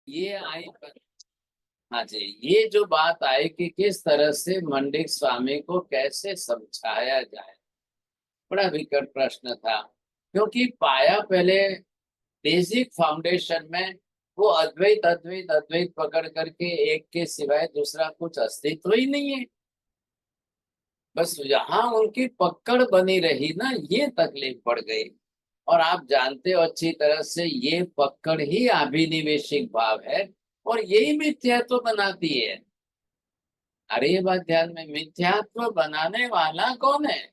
ये आई। हाँ जी, ये जो बात आई कि किस तरह से मंडित स्वामी को कैसे समझाया जाए, बड़ा विकट प्रश्न था। क्योंकि पाया पहले बेसिक फाउंडेशन में वो अद्वैत अद्वैत अद्वैत पकड़ करके एक के सिवाय दूसरा कुछ अस्तित्व ही नहीं है। बस यहाँ उनकी पकड़ बनी रही ना, ये तकलीफ पड़ गई। और आप जानते हो अच्छी तरह से ये पकड़ ही अभिनिवेशिक भाव है, और यही मिथ्यात्व बनाती है। अरे ये बात ध्यान में, मिथ्यात्व बनाने वाला कौन है?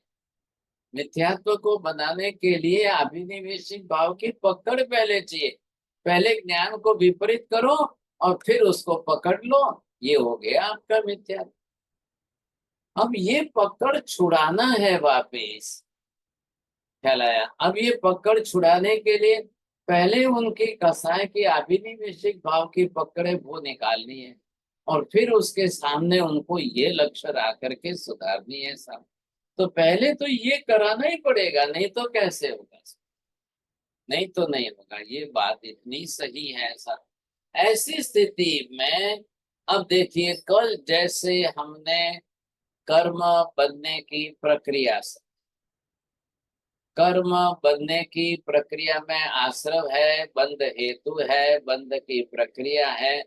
मिथ्यात्व को बनाने के लिए अभिनिवेशिक भाव की पकड़ पहले चाहिए। पहले ज्ञान को विपरीत करो और फिर उसको पकड़ लो, ये हो गया आपका मिथ्यात्व। अब ये पकड़ छुड़ाना है वापिस, ख्याल आया? अब ये पकड़ छुड़ाने के लिए पहले उनकी कसाय की अभिनिवेशिक भाव की पकड़ है वो निकालनी है, और फिर उसके सामने उनको ये लक्ष्य ला करके सुधारनी है सब। तो पहले तो ये कराना ही पड़ेगा, नहीं तो कैसे होगा? नहीं तो नहीं होगा, ये बात इतनी सही है सर। ऐसी स्थिति में अब देखिए, कल जैसे हमने कर्म बनने की प्रक्रिया से, कर्म बनने की प्रक्रिया में आश्रव है, बंध हेतु है, बंध की प्रक्रिया है,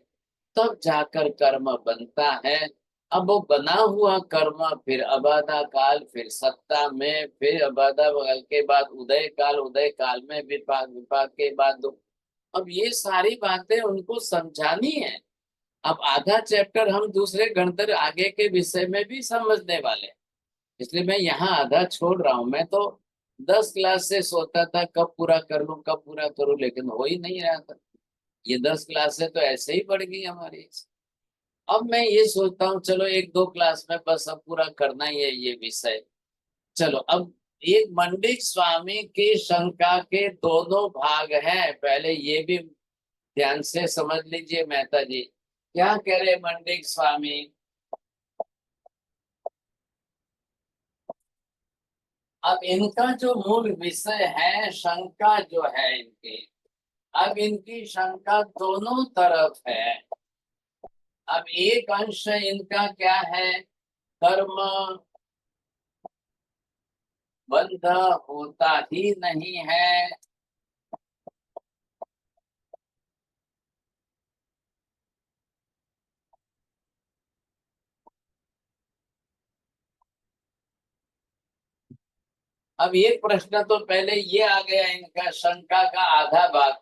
तब जाकर कर्म बनता है। अब वो बना हुआ कर्म फिर अबाधा काल, फिर सत्ता में, फिर अबाधा काल के बाद उदय काल में विपाक, विपाक के बाद दुख। अब ये सारी बातें उनको समझानी है। अब आधा चैप्टर हम दूसरे गणतंत्र आगे के विषय में भी समझने वाले हैं, इसलिए मैं यहाँ आधा छोड़ रहा हूँ। मैं तो 10 क्लास से सोचता था कब पूरा कर लूं कब पूरा करूं, लेकिन हो ही नहीं रहा था। ये 10 क्लासें तो ऐसे ही बढ़ गई हमारी। अब मैं ये सोचता हूँ चलो एक दो क्लास में बस अब पूरा करना ही है ये विषय। चलो अब एक मंडित स्वामी की शंका के दोनों भाग हैं, पहले ये भी ध्यान से समझ लीजिए। मेहता जी क्या कह रहे मंडित स्वामी? अब इनका जो मूल विषय है, शंका जो है इनकी, अब इनकी शंका दोनों तरफ है। अब एक अंश इनका क्या है? कर्म बंध होता ही नहीं है। अब ये प्रश्न तो पहले ये आ गया इनका शंका का आधा भाग,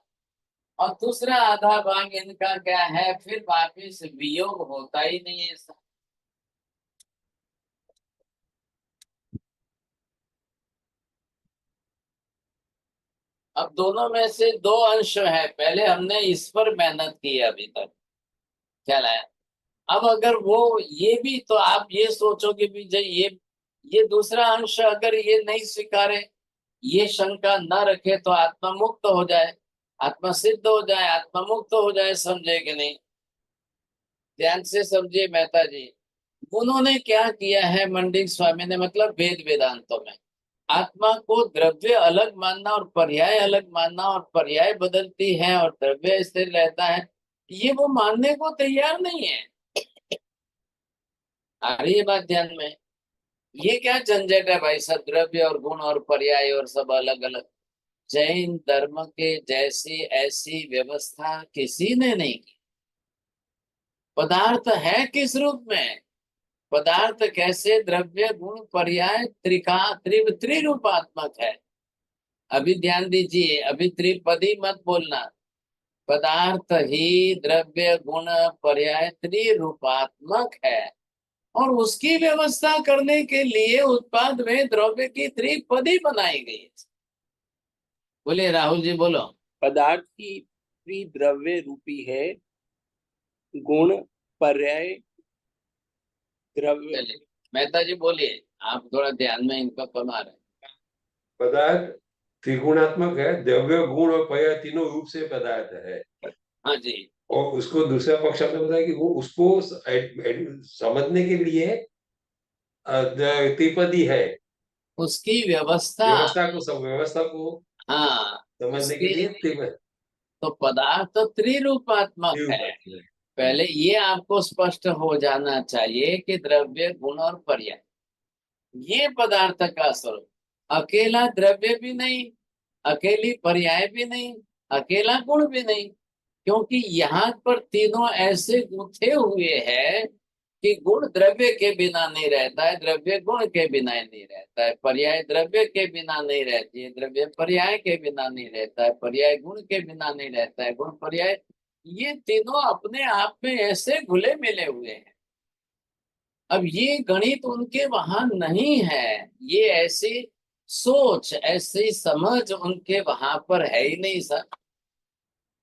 और दूसरा आधा भाग इनका क्या है, फिर वापिस वियोग होता ही नहीं है। अब दोनों में से दो अंश है, पहले हमने इस पर मेहनत की है अभी तक, क्या लाया। अब अगर वो ये भी, तो आप ये सोचोगे भी जो ये दूसरा अंश अगर ये नहीं स्वीकारे, ये शंका न रखे, तो आत्मा मुक्त हो जाए, आत्मा सिद्ध हो जाए, आत्मा मुक्त हो जाए, समझे कि नहीं? ध्यान से समझिए मेहता जी। उन्होंने क्या किया है मंडित स्वामी ने, मतलब वेद वेदांतों में आत्मा को द्रव्य अलग मानना और पर्याय अलग मानना, और पर्याय बदलती है और द्रव्य स्थिर रहता है, ये वो मानने को तैयार नहीं है। आ रही है बात ध्यान में? ये क्या झंझट है भाई, सब द्रव्य और गुण और पर्याय और सब अलग अलग। जैन धर्म के जैसी ऐसी व्यवस्था किसी ने नहीं की। पदार्थ है किस रूप में? पदार्थ कैसे? द्रव्य गुण पर्याय त्रिरूपात्मक है। अभी ध्यान दीजिए, अभी त्रिपदी मत बोलना। पदार्थ ही द्रव्य गुण पर्याय त्रिरूपात्मक है, और उसकी व्यवस्था करने के लिए उत्पाद में द्रव्य की त्रिपदी बनाई गई है। बोलिए राहुल जी, बोलो। पदार्थ की द्रव्य रूपी है, गुण पर्याय द्रव्य। चलिए मेहता जी बोलिए, आप थोड़ा ध्यान में इनका कमा रहे हैं। पदार्थ त्रिगुणात्मक है, द्रव्य गुण और पर्याय तीनों रूप से पदार्थ है। हाँ जी। और उसको दूसरा पक्ष आपने बताया कि वो उसको समझने के लिए त्रिपदी है। उसकी व्यवस्था, व्यवस्था को, सब व्यवस्था को हाँ समझने के उसकी लिए त्रिपदी। तो पदार्थ तो त्रिरूपात्मक है। पहले ये आपको स्पष्ट हो जाना चाहिए कि द्रव्य, गुण और पर्याय, ये पदार्थ का स्वरूप। अकेला द्रव्य भी नहीं, अकेली पर्याय भी नहीं, अकेला गुण भी नहीं, क्योंकि यहाँ पर तीनों ऐसे गुंथे हुए हैं कि गुण द्रव्य के बिना नहीं रहता है, द्रव्य गुण के बिना नहीं रहता है, पर्याय द्रव्य के बिना नहीं रहती है, द्रव्य पर्याय के बिना नहीं रहता है, पर्याय गुण के बिना नहीं रहता है, गुण पर्याय, ये तीनों अपने आप में ऐसे घुले मिले हुए हैं। अब ये गणित उनके वहां नहीं है, ये ऐसी सोच, ऐसी समझ उनके वहां पर है ही नहीं सर।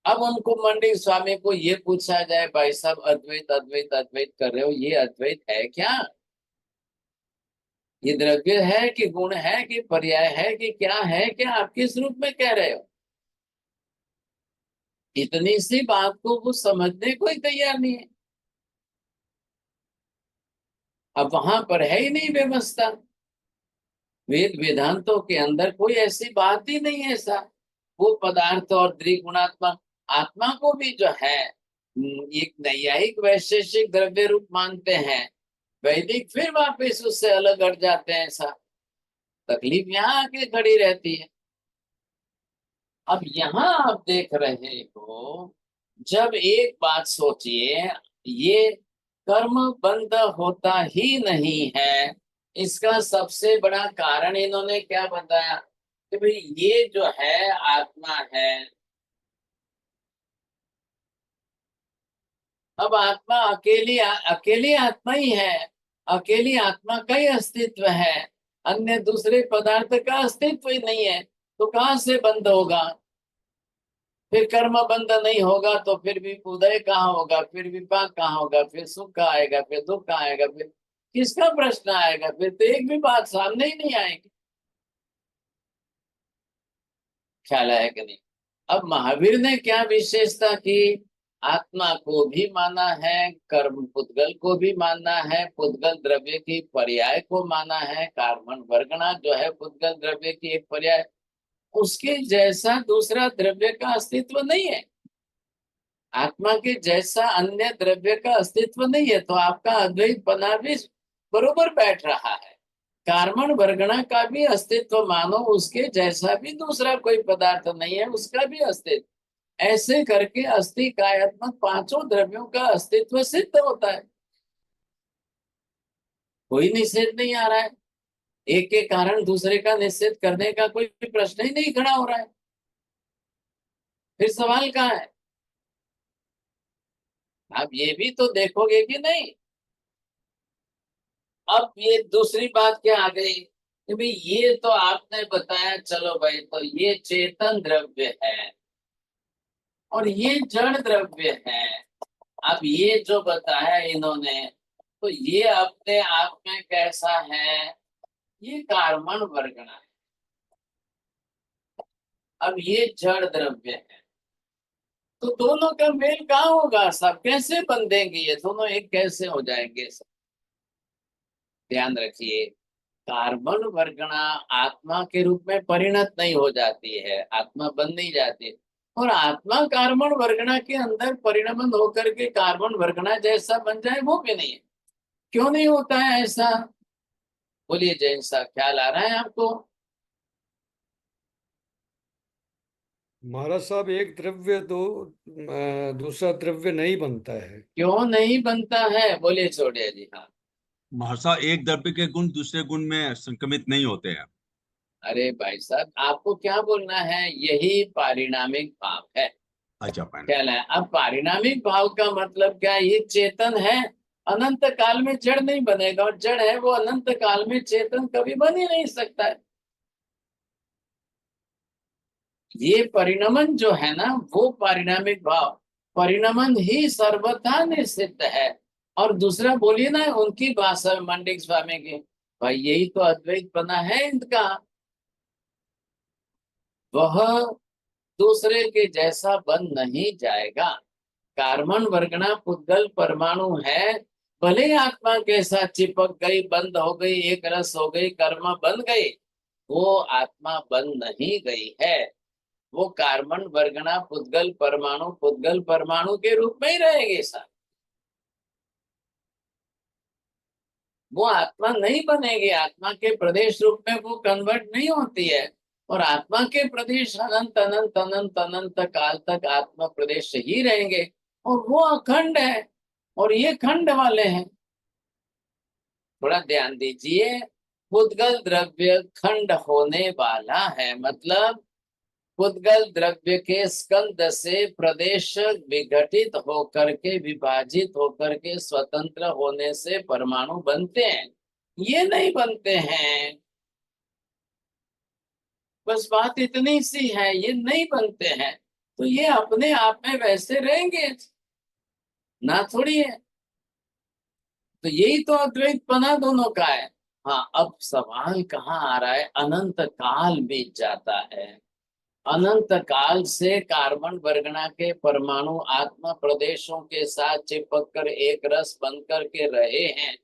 अब उनको मंडी स्वामी को ये पूछा जाए, भाई साहब अद्वैत अद्वैत अद्वैत कर रहे हो, ये अद्वैत है क्या? ये द्रव्य है कि गुण है कि पर्याय है कि क्या है, क्या आप किस रूप में कह रहे हो? इतनी सी बात को वो समझने को ही तैयार नहीं है। अब वहां पर है ही नहीं व्यवस्था, वेद वेदांतों के अंदर कोई ऐसी बात ही नहीं है ऐसा। वो पदार्थ और द्विगुणात्मक आत्मा को भी जो है एक नैयायिक वैशेषिक द्रव्य रूप मानते हैं, वैदिक फिर वापिस उससे अलग हट जाते हैं। ऐसा तकलीफ यहाँ आके खड़ी रहती है। अब यहाँ आप देख रहे हो, जब एक बात सोचिए, ये कर्म बंद होता ही नहीं है, इसका सबसे बड़ा कारण इन्होंने क्या बताया कि भाई ये जो है आत्मा है। अब आत्मा अकेली अकेली आत्मा ही है, अकेली आत्मा का ही अस्तित्व है, अन्य दूसरे पदार्थ का अस्तित्व ही नहीं है, तो कहाँ से बंद होगा? फिर कर्म बंद नहीं होगा तो फिर भी उदय कहाँ होगा, फिर विपाक कहाँ होगा, फिर सुख कहाँ आएगा, फिर दुख कहाँ आएगा, फिर किसका प्रश्न आएगा? फिर तो एक भी बात सामने ही नहीं आएगी। ख्याल है कि नहीं? अब महावीर ने क्या विशेषता की? आत्मा को भी माना है, कर्म पुद्गल को भी माना है, पुद्गल द्रव्य की पर्याय को माना है, कार्बन वर्गणा जो है पुद्गल द्रव्य की एक पर्याय, उसके जैसा दूसरा द्रव्य का अस्तित्व नहीं है। आत्मा के जैसा अन्य द्रव्य का अस्तित्व नहीं है, तो आपका अद्वैत पना भी बरोबर बैठ रहा है। कार्बन वर्गणा का भी अस्तित्व मानो, उसके जैसा भी दूसरा कोई पदार्थ नहीं है, उसका भी अस्तित्व। ऐसे करके अस्थि कायात्मक पांचों द्रव्यों का अस्तित्व सिद्ध होता है, कोई निषेध नहीं आ रहा है। एक के कारण दूसरे का निषेध करने का कोई प्रश्न ही नहीं खड़ा हो रहा है। फिर सवाल कहाँ है? आप ये भी तो देखोगे कि नहीं? अब ये दूसरी बात क्या आ गई कि भाई ये तो आपने बताया, चलो भाई, तो ये चेतन द्रव्य है और ये जड़ द्रव्य है। अब ये जो बताया इन्होंने, तो ये अपने आप में कैसा है? ये कार्बन वर्गणा है। अब ये जड़ द्रव्य है, तो दोनों का मेल कहाँ होगा? सब कैसे बंधेंगे? ये दोनों एक कैसे हो जाएंगे? सब ध्यान रखिए, कार्बन वर्गणा आत्मा के रूप में परिणत नहीं हो जाती है, आत्मा बन नहीं जाती, और आत्मा कार्बन वर्गणा के अंदर परिणमन होकर के कार्बन वर्गणा जैसा बन जाए, वो भी नहीं है। क्यों नहीं होता है ऐसा? बोलिए जैन साहब, ख्याल आ रहा है आपको? महाराज साहब, एक द्रव्य तो दूसरा द्रव्य नहीं बनता है। क्यों नहीं बनता है? बोलिए छोड़िया जी। हाँ, महर्षा, एक द्रव्य के गुण दूसरे गुण में संक्रमित नहीं होते हैं। अरे भाई साहब, आपको क्या बोलना है? यही पारिणामिक भाव है। अच्छा पाइन। क्या है? अब पारिणामिक भाव का मतलब क्या? ये चेतन है, अनंत काल में जड़ नहीं बनेगा, और जड़ है वो अनंत काल में चेतन कभी बन ही नहीं सकता है। ये परिणमन जो है ना, वो पारिणामिक भाव, परिणमन ही सर्वथा निश्चित है। और दूसरा बोलिए ना उनकी भाषा में, मंडिक स्वामी की, भाई यही तो अद्वैत पना है इनका। वह दूसरे के जैसा बन नहीं जाएगा। कार्बन वर्गणा पुद्गल परमाणु है, भले आत्मा के साथ चिपक गई, बंद हो गई, एक रस हो गई, कर्म बन गई, वो आत्मा बन नहीं गई है। वो कार्बन वर्गना पुद्गल परमाणु के रूप में ही रहेगी सर। वो आत्मा नहीं बनेगी, आत्मा के प्रदेश रूप में वो कन्वर्ट नहीं होती है। और आत्मा के प्रदेश अनंत अनंत अनंत अनंत काल तक आत्मा प्रदेश ही रहेंगे, और वो अखंड है और ये खंड वाले हैं। थोड़ा ध्यान दीजिए, पुद्गल द्रव्य खंड होने वाला है, मतलब पुद्गल द्रव्य के स्कंद से प्रदेश विघटित होकर के, विभाजित होकर के, स्वतंत्र होने से परमाणु बनते हैं, ये नहीं बनते हैं। बस बात इतनी सी है, ये नहीं बनते हैं, तो ये अपने आप में वैसे रहेंगे ना, थोड़ी है। तो यही तो अद्वैतपना दोनों का है। हाँ, अब सवाल कहाँ आ रहा है, अनंत काल बीत जाता है, अनंत काल से कार्बन वर्गना के परमाणु आत्मा प्रदेशों के साथ चिपक कर एक रस बनकर के रहे हैं,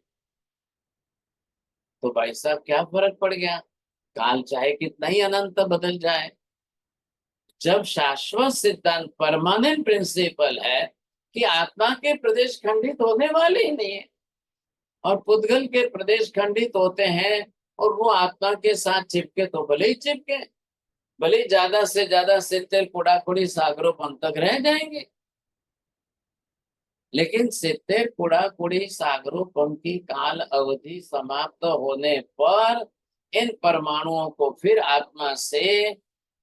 तो भाई साहब क्या फर्क पड़ गया, काल चाहे कितना ही अनंत बदल जाए। जब शाश्वत सिद्धांत परमानेंट प्रिंसिपल है कि आत्मा के प्रदेश खंडित होने वाले ही नहीं है, और पुद्गल के प्रदेश खंडित होते हैं, और वो आत्मा के साथ चिपके तो भले ही चिपके, भले ज्यादा से ज्यादा 70 कुड़ाकुड़ी सागरोपन तक रह जाएंगे, लेकिन 70 कुड़ाकुड़ी सागरोपन की काल अवधि समाप्त होने पर इन परमाणुओं को फिर आत्मा से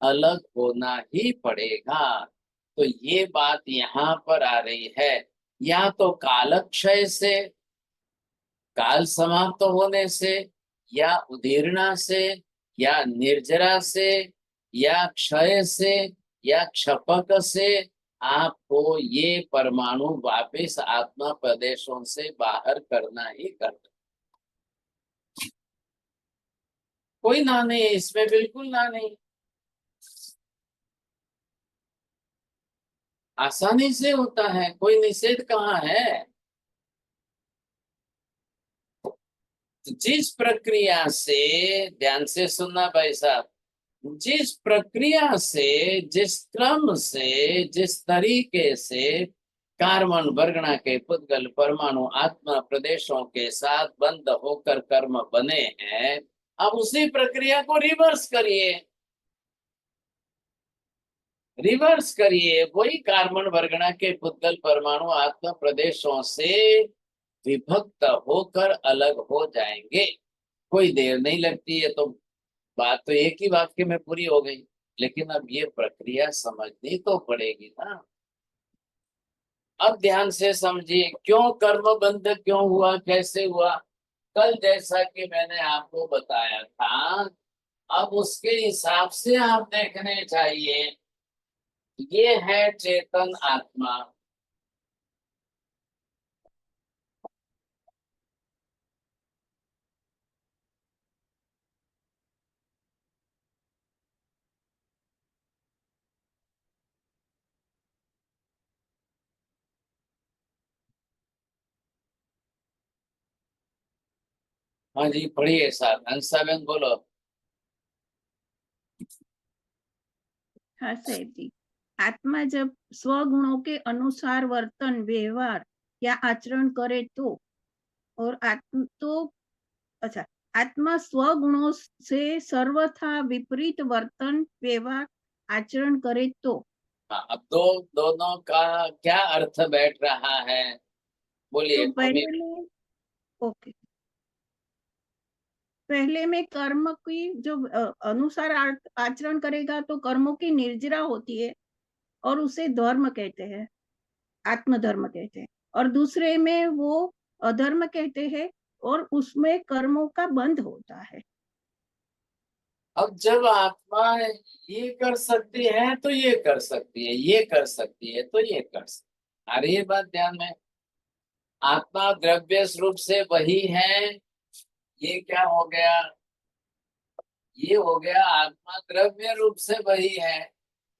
अलग होना ही पड़ेगा। तो ये बात यहाँ पर आ रही है, या तो कालक्षय से, काल समाप्त होने से, या उदीर्णा से, या निर्जरा से, या क्षय से, या क्षपक से आपको ये परमाणु वापिस आत्मा प्रदेशों से बाहर करना ही करना। कोई ना नहीं है इसमें, बिल्कुल ना नहीं, आसानी से होता है, कोई निषेध कहाँ है। तो जिस प्रक्रिया से, ध्यान से सुनना भाई साहब, जिस प्रक्रिया से, जिस क्रम से, जिस तरीके से कार्बन वर्गना के पुद्गल परमाणु आत्मा प्रदेशों के साथ बंद होकर कर्म बने हैं, अब उसी प्रक्रिया को रिवर्स करिए, रिवर्स करिए, वही कार्बन वर्गना के पुद्गल परमाणु आत्मा प्रदेशों से विभक्त होकर अलग हो जाएंगे। कोई देर नहीं लगती है, तो बात तो एक ही वाक्य में पूरी हो गई। लेकिन अब ये प्रक्रिया समझनी तो पड़ेगी ना। अब ध्यान से समझिए, क्यों कर्म बंध क्यों हुआ, कैसे हुआ। कल जैसा कि मैंने आपको बताया था, अब उसके हिसाब से आप देखने चाहिए। ये है चेतन आत्मा, हाँ जी पढ़िए साहब, हंसाबेन बोलो। हाँ साहेब जी, आत्मा जब स्वगुणों के अनुसार वर्तन, व्यवहार या आचरण करे तो, और अच्छा, आत्मा स्वगुणों से सर्वथा विपरीत वर्तन, व्यवहार, आचरण करे तो। हाँ, अब दोनों का क्या अर्थ बैठ रहा है, बोलिए। तो ओके, पहले में कर्म की जो अनुसार आचरण करेगा तो कर्मों की निर्जरा होती है, और उसे धर्म कहते हैं, आत्मधर्म कहते हैं। और दूसरे में वो अधर्म कहते हैं, और उसमें कर्मों का बंध होता है। अब जब आत्मा ये कर सकती है तो ये कर सकती है, ये कर सकती है तो ये कर सकती है। अरे ये बात ध्यान में, आत्मा द्रव्य रूप से वही है, ये क्या हो गया, ये हो गया आत्मा द्रव्य रूप से वही है,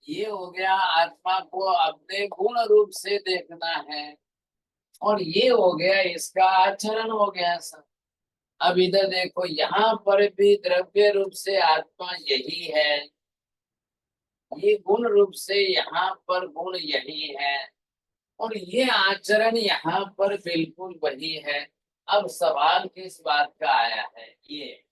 ये हो गया आत्मा को अपने गुण रूप से देखना है, और ये हो गया इसका आचरण हो गया सब। अब इधर देखो, यहाँ पर भी द्रव्य रूप से आत्मा यही है, ये गुण रूप से यहाँ पर गुण यही है और ये आचरण यहाँ पर बिल्कुल वही है। अब सवाल किस बात का आया है, ये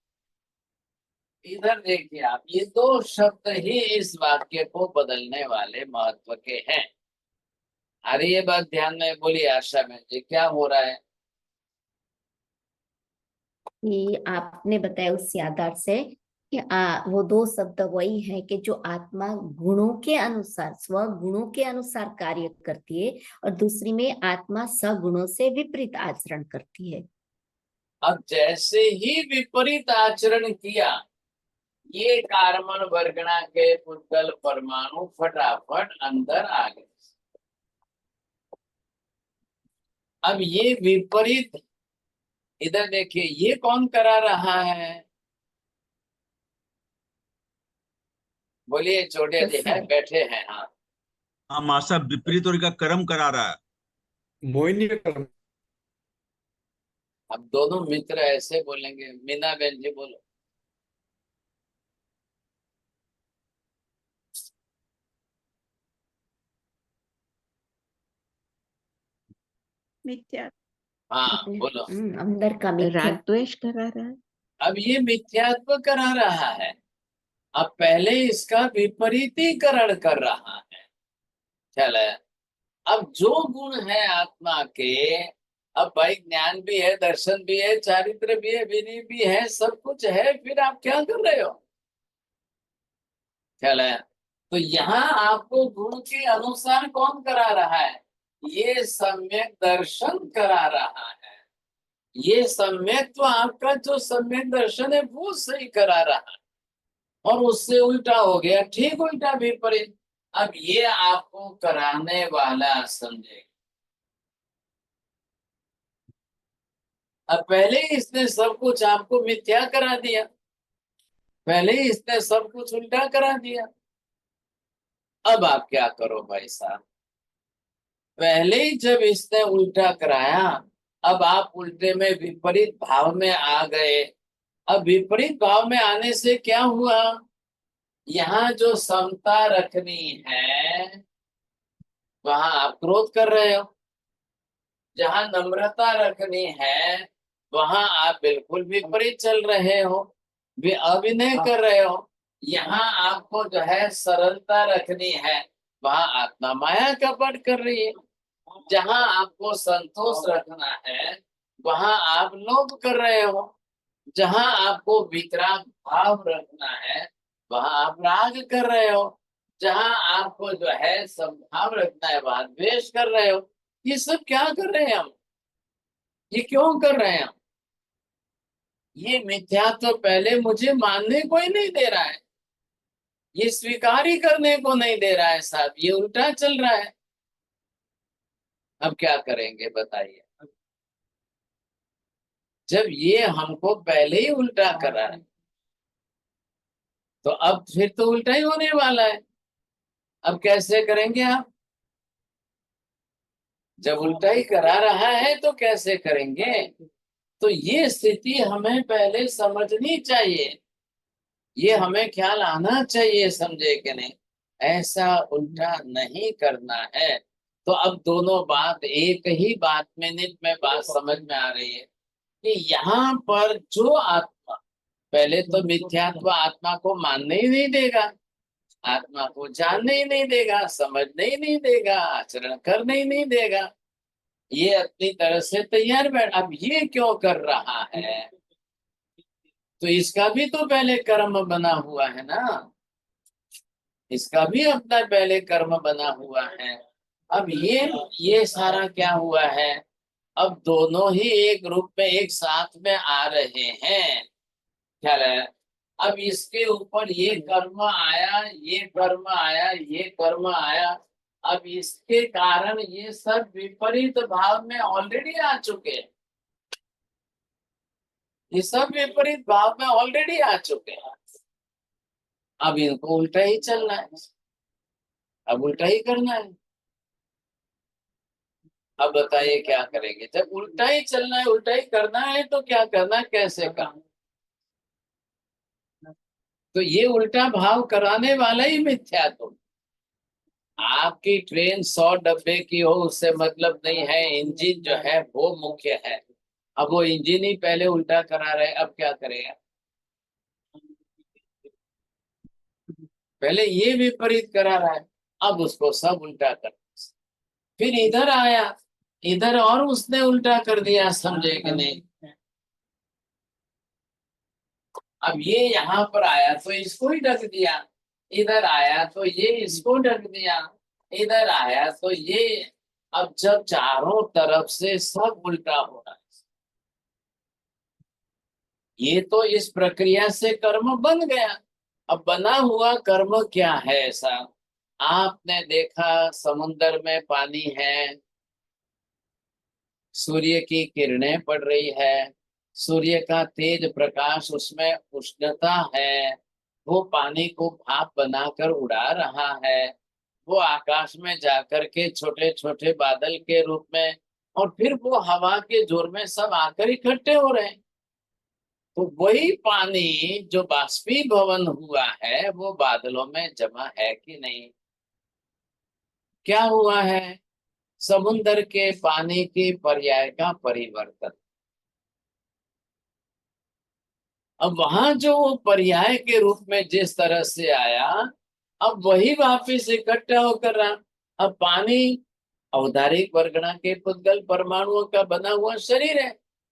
इधर देखिए आप, ये दो शब्द ही इस वाक्य को बदलने वाले महत्व के हैं। अरे ये बात ध्यान में बोलिए आशा में जी, क्या हो रहा है? कि आपने बताया उस आधार से कि वो दो शब्द वही है कि जो आत्मा गुणों के अनुसार, स्व गुणों के अनुसार कार्य करती है और दूसरी में आत्मा सगुणों से विपरीत आचरण करती है। अब जैसे ही विपरीत आचरण किया, ये कार्बन वर्गणा के पुद्गल परमाणु फटाफट अंदर आ गए। अब ये विपरीत, इधर देखिए, ये कौन करा रहा है? बोलिए, छोटे जी हैं, बैठे हैं। हाँ, हाँ मास्टर, विपरीत और का कर्म करा रहा है। मोहिनी कर्म। अब दोनों मित्र ऐसे बोलेंगे। मीना बहन जी बोलो। मिथ्या हाँ बोलो। अंदर का मिथ्या। राग द्वेष करा रहा है। अब ये मिथ्यात्व करा रहा है, अब पहले इसका विपरीतीकरण कर रहा है। ख्याल है? अब जो गुण है आत्मा के, अब भाई ज्ञान भी है, दर्शन भी है, चारित्र भी है, विनय भी है, सब कुछ है, फिर आप क्या कर रहे हो? ख्याल है? तो यहाँ आपको गुण के अनुसार कौन करा रहा है? ये सम्यक दर्शन करा रहा है। ये सम्यक तो आपका जो सम्यक दर्शन है वो सही करा रहा है, और उससे उल्टा हो गया, ठीक उल्टा विपरीत। अब ये आपको कराने वाला समझे। अब पहले ही इसने सब कुछ आपको मिथ्या करा दिया, पहले ही इसने सब कुछ उल्टा करा दिया। अब आप क्या करो भाई साहब, पहले ही जब इसने उल्टा कराया, अब आप उल्टे में विपरीत भाव में आ गए। अब विपरीत भाव में आने से क्या हुआ? यहाँ जो समता रखनी है वहां आप क्रोध कर रहे हो, जहां नम्रता रखनी है वहां आप बिल्कुल विपरीत चल रहे हो, भी अभिनय कर रहे हो। यहाँ आपको जो है सरलता रखनी है, वहां आत्मा माया कपट कर रही है। जहां आपको संतोष रखना है वहां आप लोभ कर रहे हो। जहां आपको वितराग भाव रखना है वहां आप राग कर रहे हो। जहां आपको जो है समभाव रखना है वहां द्वेष कर रहे हो। ये सब क्या कर रहे हैं हम? ये क्यों कर रहे हैं हम? ये मिथ्या तो पहले मुझे मानने को ही नहीं दे रहा है, ये स्वीकार ही करने को नहीं दे रहा है साहब, ये उल्टा चल रहा है। अब क्या करेंगे बताइए? जब ये हमको पहले ही उल्टा करा है तो अब फिर तो उल्टा ही होने वाला है। अब कैसे करेंगे आप? जब उल्टा ही करा रहा है तो कैसे करेंगे? तो ये स्थिति हमें पहले समझनी चाहिए, ये हमें ख्याल आना चाहिए, समझे कि नहीं? ऐसा उल्टा नहीं करना है। तो अब दोनों बात एक ही बात में बात समझ में आ रही है कि यहाँ पर जो आत्मा पहले तो मिथ्यात्व आत्मा को मानने ही नहीं देगा, आत्मा को जानने ही नहीं देगा, समझने ही नहीं देगा, आचरण करने ही नहीं देगा, ये अपनी तरह से तैयार बैठ। अब ये क्यों कर रहा है? तो इसका भी तो पहले कर्म बना हुआ है ना, इसका भी अपना पहले कर्म बना हुआ है। अब ये सारा क्या हुआ है? अब दोनों ही एक रूप में एक साथ में आ रहे हैं। ख्याल है? अब इसके ऊपर ये कर्म आया, ये कर्म आया, ये कर्म आया। अब इसके कारण ये सब विपरीत भाव में ऑलरेडी आ चुके हैं, ये सब विपरीत भाव में ऑलरेडी आ चुके हैं। अब इनको उल्टा ही चलना है, अब उल्टा ही करना है। अब बताइए क्या करेंगे? जब उल्टा ही चलना है, उल्टा ही करना है, तो क्या करना है, कैसे करना? तो ये उल्टा भाव कराने वाला ही मिथ्या। तो आपकी ट्रेन 100 डब्बे की हो उससे मतलब नहीं है, इंजन जो है वो मुख्य है। अब वो इंजन ही पहले उल्टा करा रहे, अब क्या करेगा? पहले ये विपरीत करा रहा है, अब उसको सब उल्टा कर। फिर इधर आया, इधर और उसने उल्टा कर दिया, समझे कि नहीं? अब ये यहाँ पर आया तो इसको ही ढक दिया, इधर आया तो ये इसको ढक दिया, इधर आया तो ये। अब जब चारों तरफ से सब उल्टा हो रहा है, ये तो इस प्रक्रिया से कर्म बन गया। अब बना हुआ कर्म क्या है ऐसा? आपने देखा समुद्र में पानी है, सूर्य की किरणें पड़ रही है, सूर्य का तेज प्रकाश, उसमें उष्णता है, वो पानी को भाप बनाकर उड़ा रहा है, वो आकाश में जाकर के छोटे छोटे बादल के रूप में, और फिर वो हवा के जोर में सब आकर इकट्ठे हो रहे हैं। तो वही पानी जो बाष्पीभवन हुआ है वो बादलों में जमा है कि नहीं? क्या हुआ है? समुद्र के पानी के पर्याय का परिवर्तन। अब वहां जो वो पर्याय के रूप में जिस तरह से आया, अब वही वापिस इकट्ठा होकर रहा। अब पानी औदारिक वर्गणा के पुद्गल परमाणुओं का बना हुआ शरीर है,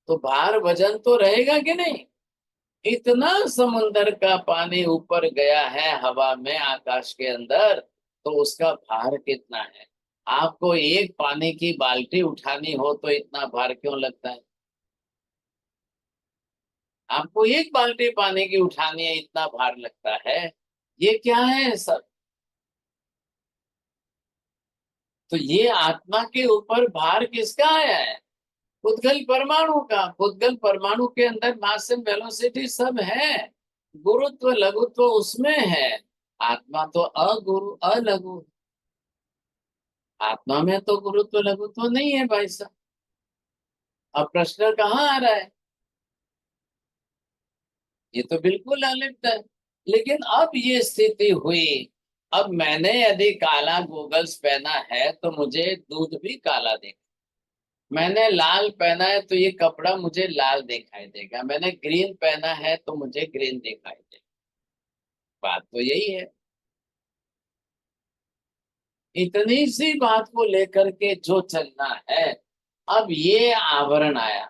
तो भार वजन तो रहेगा कि नहीं? इतना समुद्र का पानी ऊपर गया है हवा में, आकाश के अंदर, तो उसका भार कितना है? आपको एक पानी की बाल्टी उठानी हो तो इतना भार क्यों लगता है? आपको एक बाल्टी पानी की उठानी है, इतना भार लगता है। ये क्या है सब? तो ये आत्मा के ऊपर भार किसका आया है? पुद्गल परमाणु का। पुद्गल परमाणु के अंदर मास एंड वेलोसिटी सब है, गुरुत्व लघुत्व उसमें है। आत्मा तो अगुरु अलघु, आत्मा में तो गुरुत्व लघुत्व नहीं है भाई साहब। अब प्रश्न कहाँ आ रहा है? ये तो बिल्कुल अलिप्त है। लेकिन अब ये स्थिति हुई, अब मैंने यदि काला गूगल्स पहना है तो मुझे दूध भी काला देगा, मैंने लाल पहना है तो ये कपड़ा मुझे लाल दिखाई देगा, मैंने ग्रीन पहना है तो मुझे ग्रीन दिखाई देगा। बात तो यही है। इतनी सी बात को लेकर के जो चलना है। अब ये आवरण आया,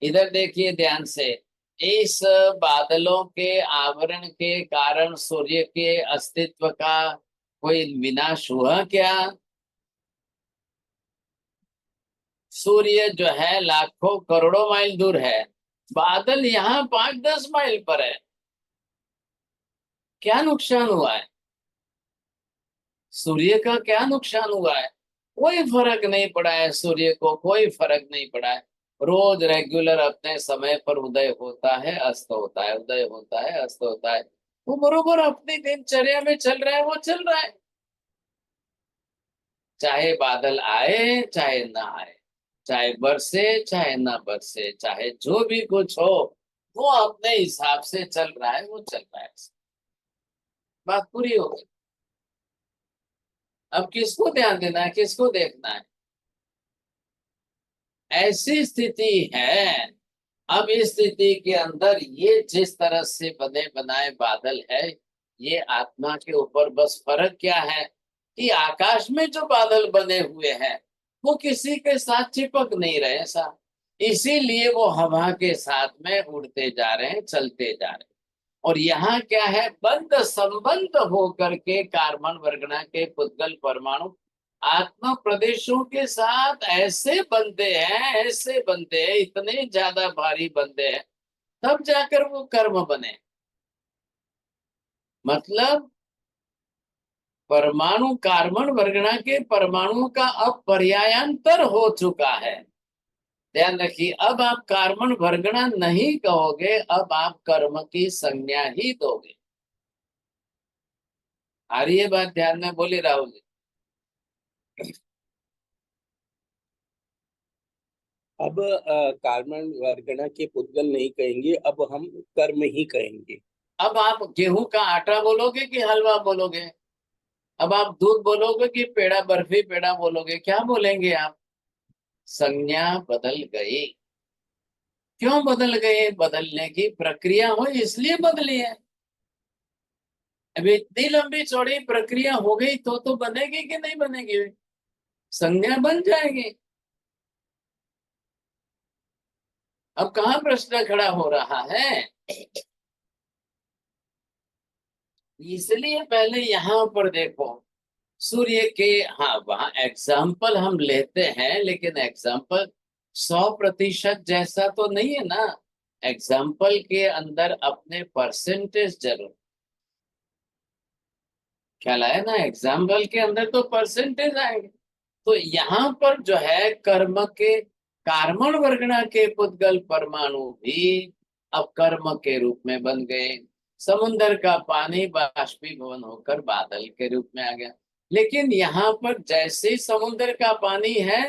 इधर देखिए ध्यान से। इस बादलों के आवरण के कारण सूर्य के अस्तित्व का कोई विनाश हुआ क्या? सूर्य जो है लाखों करोड़ों माइल दूर है, बादल यहाँ 5-10 माइल पर है। क्या नुकसान हुआ है? सूर्य का क्या नुकसान हुआ है? कोई फर्क नहीं पड़ा है, सूर्य को कोई फर्क नहीं पड़ा है। रोज रेगुलर अपने समय पर उदय होता है, अस्त होता है, उदय होता है, अस्त होता है। वो बरोबर अपनी दिनचर्या में चल रहा है, वो चल रहा है। चाहे बादल आए चाहे ना आए, चाहे बरसे चाहे ना बरसे, चाहे जो भी कुछ हो, वो अपने हिसाब से चल रहा है, वो चल रहा है। बात पूरी हो गई। अब किसको ध्यान देना है, किसको देखना है? ऐसी स्थिति है। अब इस स्थिति के अंदर ये जिस तरह से बने बनाए बादल है, ये आत्मा के ऊपर बस फर्क क्या है कि आकाश में जो बादल बने हुए हैं वो किसी के साथ चिपक नहीं रहे सा, इसीलिए वो हवा के साथ में उड़ते जा रहे हैं, चलते जा रहे हैं। और यहाँ क्या है, बंध संबंध होकर के कार्बन वर्गना के पुद्गल परमाणु आत्मा प्रदेशों के साथ ऐसे बनते हैं, ऐसे बनते हैं, इतने ज्यादा भारी बनते हैं, तब जाकर वो कर्म बने। मतलब परमाणु कार्बन वर्गना के परमाणुओं का अब पर्यायांतर हो चुका है। ध्यान रखिए, अब आप कार्बन वर्गना नहीं कहोगे, अब आप कर्म की संज्ञा ही दोगे। आ रही है बात ध्यान में? बोलिए राहुल जी। अब कार्बन वर्गना के पुद्गल नहीं कहेंगे, अब हम कर्म ही कहेंगे। अब आप गेहूं का आटा बोलोगे कि हलवा बोलोगे? अब आप दूध बोलोगे कि पेड़ा, बर्फी पेड़ा बोलोगे? क्या बोलेंगे आप? संज्ञा बदल गई। क्यों बदल गए? बदलने की प्रक्रिया हो इसलिए बदली है। अब इतनी लंबी चौड़ी प्रक्रिया हो गई तो बनेगी कि नहीं बनेगी? संज्ञा बन जाएगी। अब कहाँ प्रश्न खड़ा हो रहा है? इसलिए पहले यहाँ पर देखो, सूर्य के, हाँ वहां एग्जाम्पल हम लेते हैं, लेकिन एग्जाम्पल 100% जैसा तो नहीं है ना। एग्जाम्पल के अंदर अपने परसेंटेज जरूर ख्याल आया ना, एग्जाम्पल के अंदर तो परसेंटेज आएंगे। तो यहाँ पर जो है कर्म के कार्मण वर्गणा के पुद्गल परमाणु भी अब कर्म के रूप में बन गए। समुन्द्र का पानी बाष्पीभवन होकर बादल के रूप में आ गया। लेकिन यहाँ पर जैसे समुन्द्र का पानी है,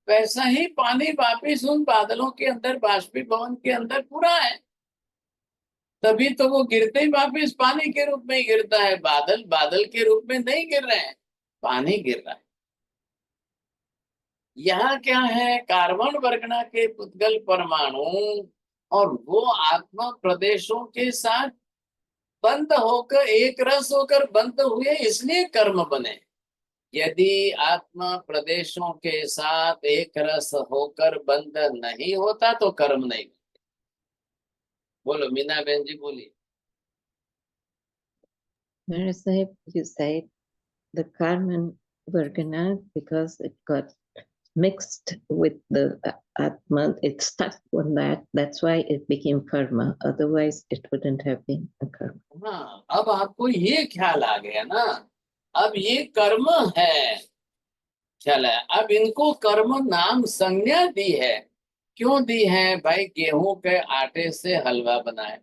वैसा ही पानी वापिस उन बादलों के अंदर, बाष्पीभवन के अंदर पूरा है। तभी तो वो गिरते ही वापिस पानी के रूप में ही गिरता है। बादल बादल के रूप में नहीं गिर रहे हैं, पानी गिर रहा है। यहाँ क्या है? कार्बन वर्गणा के पुद्गल परमाणु और वो आत्मा प्रदेशों के साथ बंद होकर, एक रस होकर बंद हुए, इसलिए कर्म बने। यदि आत्मा प्रदेशों के साथ एक रस होकर बंद नहीं होता तो कर्म नहीं बनते। बोलो मीना बहन जी, बोलिए। Mary Sahib, you said the Karman Vargana, because it got mixed with the Atma, it stuck on that. That's why it became karma. Otherwise, it wouldn't have been a karma. हाँ, अब आपको ये ख्याल आ गया ना, अब ये कर्म है, ख्याल है। अब इनको कर्म नाम संज्ञा दी है। क्यों दी है भाई? गेहूं के आटे से हलवा बनाए,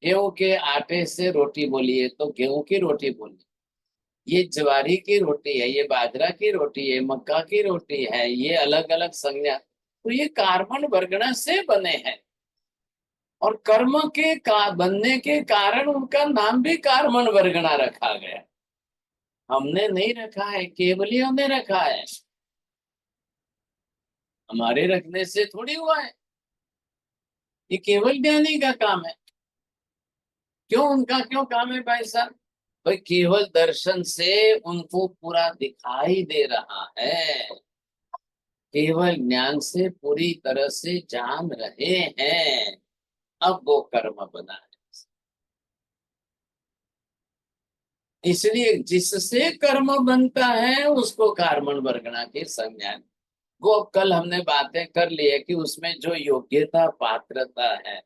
गेहूं के आटे से रोटी बोलिए तो गेहूं की रोटी बोलिए, ये ज्वारी की रोटी है, ये बाजरा की रोटी है, मक्का की रोटी है, ये अलग अलग संज्ञा। तो ये कार्बन वर्गणा से बने हैं, और कर्म के बनने के कारण उनका नाम भी कार्बन वर्गणा रखा गया। हमने नहीं रखा है, केवलियों ने रखा है। हमारे रखने से थोड़ी हुआ है, ये केवल ज्ञानी का काम है। क्यों उनका क्यों काम है भाई साहब? भाई केवल दर्शन से उनको पूरा दिखाई दे रहा है, केवल ज्ञान से पूरी तरह से जान रहे हैं, अब वो कर्म बना है। इसलिए जिससे कर्म बनता है उसको कार्बन वर्गणा की संज्ञा। वो कल हमने बातें कर ली है कि उसमें जो योग्यता पात्रता है,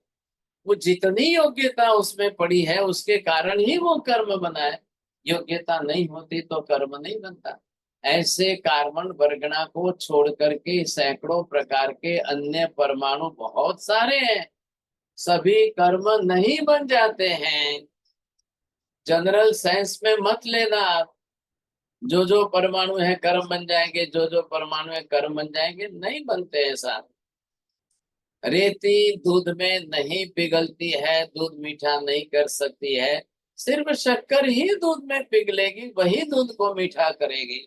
वो जितनी योग्यता उसमें पड़ी है उसके कारण ही वो कर्म बना है। योग्यता नहीं होती तो कर्म नहीं बनता। ऐसे कार्बन वर्गणा को छोड़ करके सैकड़ों प्रकार के अन्य परमाणु बहुत सारे हैं, सभी कर्म नहीं बन जाते हैं। जनरल साइंस में मत लेना आप, जो परमाणु है कर्म बन जाएंगे, जो परमाणु है कर्म बन जाएंगे, नहीं बनते हैं साहब। रेती दूध में नहीं पिघलती है, दूध मीठा नहीं कर सकती है, सिर्फ शक्कर ही दूध में पिघलेगी, वही दूध को मीठा करेगी।